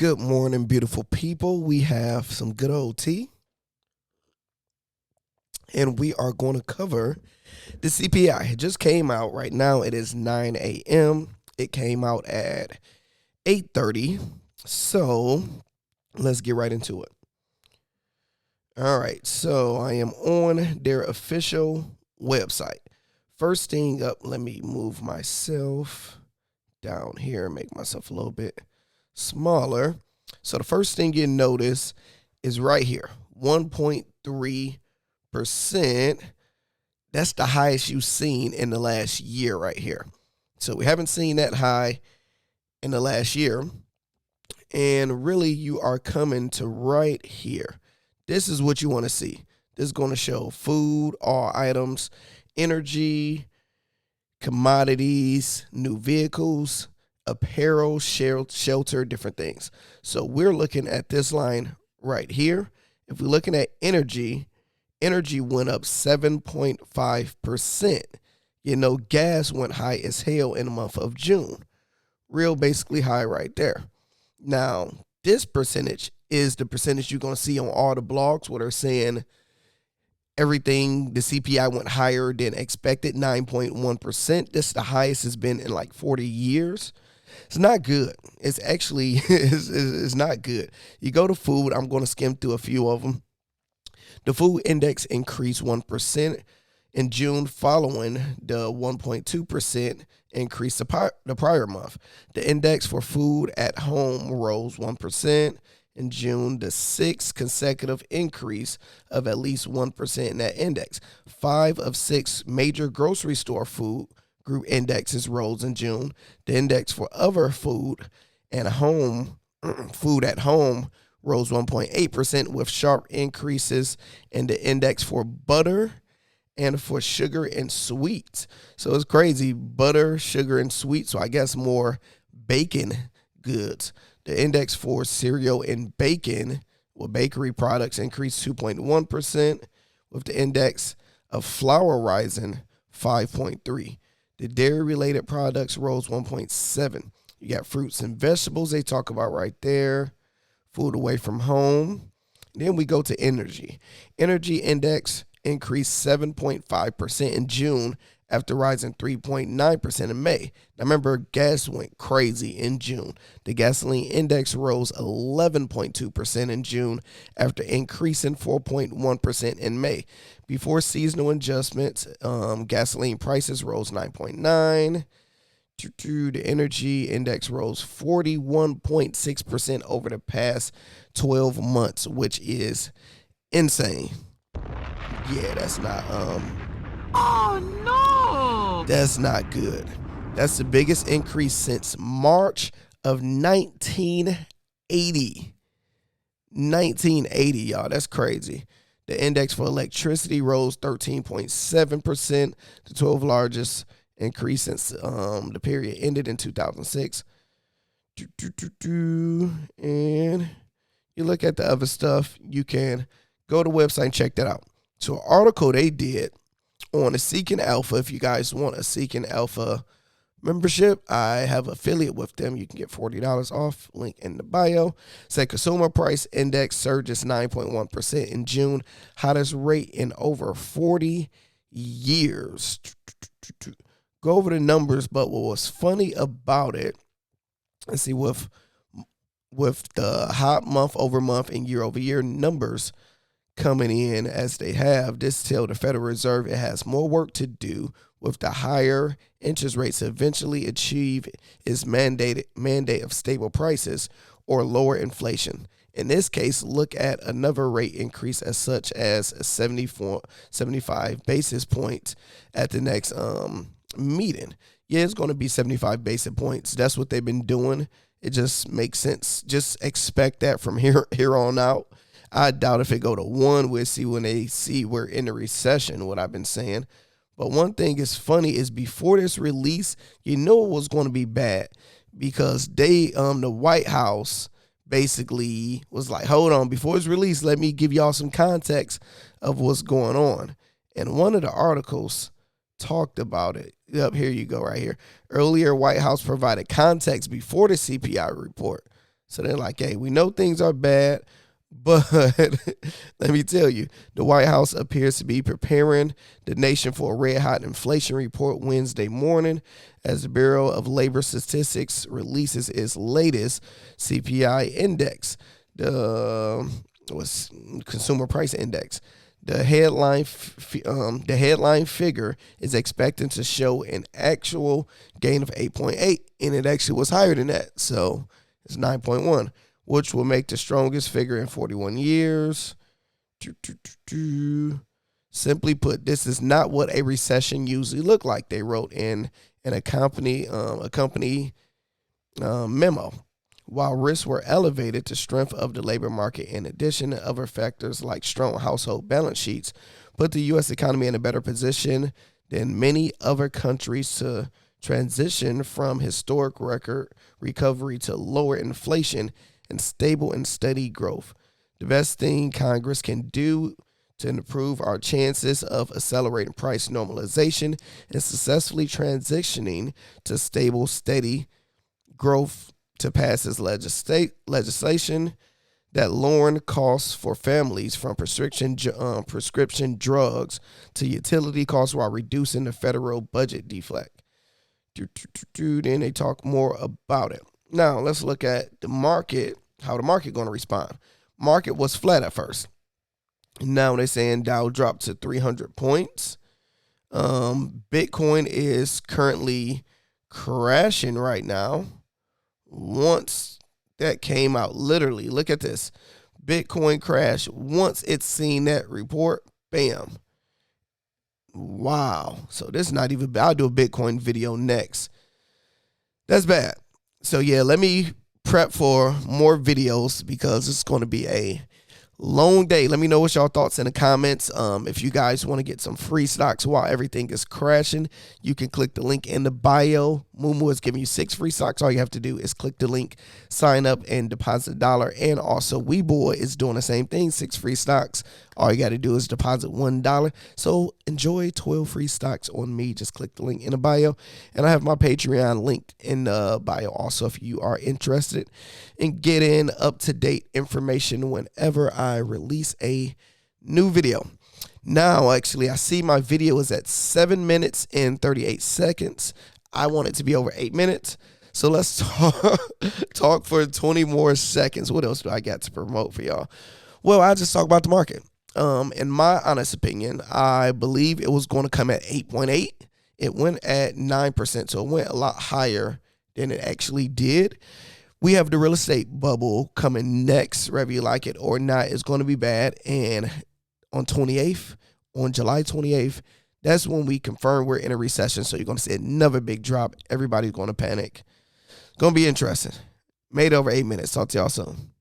Good morning, beautiful people. We have some good old tea, and we are going to cover the CPI. It just came out right now. It is 9 a.m. It came out at 8:30. So let's get right into it. All right. So I am on their official website. First thing up, let me move myself down here and make myself a little bit smaller. So the first thing you notice is right here, 1.3%. That's the highest you've seen in the last year right here. So we haven't seen that high in the last year. And really, you are coming to right here. This is what you want to see. This is going to show food, all items, energy, commodities, new vehicles, apparel, shelter, different things. So we're looking at this line right here. If we're looking at energy went up 7.5%. You know, gas went high as hell in the month of June. Real basically high right there. Now, this percentage is the percentage you're going to see on all the blogs where they're saying everything, the CPI went higher than expected, 9.1%. This is the highest it's been in like 40 years. It's not good. It's actually it's not good. You go to food. I'm going to skim through a few of them. The food index increased 1% in June, following the 1.2% increase the prior month. The index for food at home rose 1% in June, the sixth consecutive increase of at least 1% in that index. 5 of 6 major grocery store food group indexes rose in June. The index for other food and food at home rose 1.8%, with sharp increases in the index for butter and for sugar and sweets. So it's crazy. Butter, sugar, and sweets. So I guess more bacon goods. The index for cereal and bacon, bakery products, increased 2.1%, with the index of flour rising 5.3%. The dairy-related products rose 1.7%. You got fruits and vegetables they talk about right there. Food away from home. Then we go to energy. Energy index increased 7.5% in June after rising 3.9% in May. Now remember, gas went crazy in June. The gasoline index rose 11.2% in June after increasing 4.1% in May. Before seasonal adjustments, gasoline prices rose 9.9%. The energy index rose 41.6% over the past 12 months, which is insane. Yeah, that's not Oh no! That's not good. That's the biggest increase since March of 1980. 1980, y'all. That's crazy. The index for electricity rose 13.7%, the 12th largest increase since the period ended in 2006. And you look at the other stuff, you can go to the website and check that out. So an article they did on a Seeking Alpha, if you guys want a Seeking Alpha membership, I have an affiliate with them. You can get $40 off, link in the bio. Say consumer price index surges 9.1% in June, hottest rate in over 40 years. Go over the numbers, but what was funny about it, let's see, with the hot month over month and year over year numbers coming in as they have, this tell the Federal Reserve it has more work to do with the higher interest rates to eventually achieve its mandate of stable prices or lower inflation. In this case, look at another rate increase as such as 75 basis points at the next meeting. Yeah, it's going to be 75 basis points. That's what they've been doing. It just makes sense. Just expect that from here on out. I doubt if it go to 1, we'll see when they see we're in a recession, what I've been saying. But one thing is funny is before this release, you know it was going to be bad because the White House basically was like, hold on, before it's released, let me give y'all some context of what's going on. And one of the articles talked about it. Here you go right here. Earlier, White House provided context before the CPI report. So they're like, hey, we know things are bad, but let me tell you, the White House appears to be preparing the nation for a red-hot inflation report Wednesday morning as the Bureau of Labor Statistics releases its latest CPI index, the Consumer Price Index. The headline figure is expected to show an actual gain of 8.8, and it actually was higher than that. So it's 9.1, which will make the strongest figure in 41 years. Simply put, this is not what a recession usually look like, they wrote in a company memo. While risks were elevated, the strength of the labor market, in addition to other factors like strong household balance sheets, put the U.S. economy in a better position than many other countries to transition from historic record recovery to lower inflation and stable and steady growth. The best thing Congress can do to improve our chances of accelerating price normalization and successfully transitioning to stable, steady growth to pass this legislation that lowering costs for families from prescription drugs to utility costs while reducing the federal budget deflect. Then they talk more about it. Now let's look at the market, how the market going to respond. Market was flat at first. Now they're saying Dow dropped to 300 points. Bitcoin is currently crashing right now. Once that came out, literally, look at this. Bitcoin crash. Once it's seen that report, bam. Wow. So this is not even bad. I'll do a Bitcoin video next. That's bad. So yeah, let me prep for more videos because it's going to be a long day. Let me know what y'all thoughts in the comments. If you guys want to get some free stocks while everything is crashing, you can click the link in the bio. Moomoo is giving you 6 free stocks. All you have to do is click the link, sign up, and deposit $1. And also, Webull is doing the same thing, 6 free stocks. All you got to do is deposit $1. So enjoy 12 free stocks on me. Just click the link in the bio. And I have my Patreon linked in the bio also if you are interested in getting up-to-date information whenever I release a new video. Now, actually, I see my video is at 7 minutes and 38 seconds. I want it to be over 8 minutes. So let's talk for 20 more seconds. What else do I got to promote for y'all? Well, I just talk about the market. In my honest opinion, I believe it was going to come at 8.8. It went at 9%, so it went a lot higher than it actually did. We have the real estate bubble coming next, whether you like it or not. It's going to be bad. And on July 28th, that's when we confirm we're in a recession. So you're going to see another big drop. Everybody's going to panic. Going to be interesting. Made over 8 minutes. Talk to y'all soon.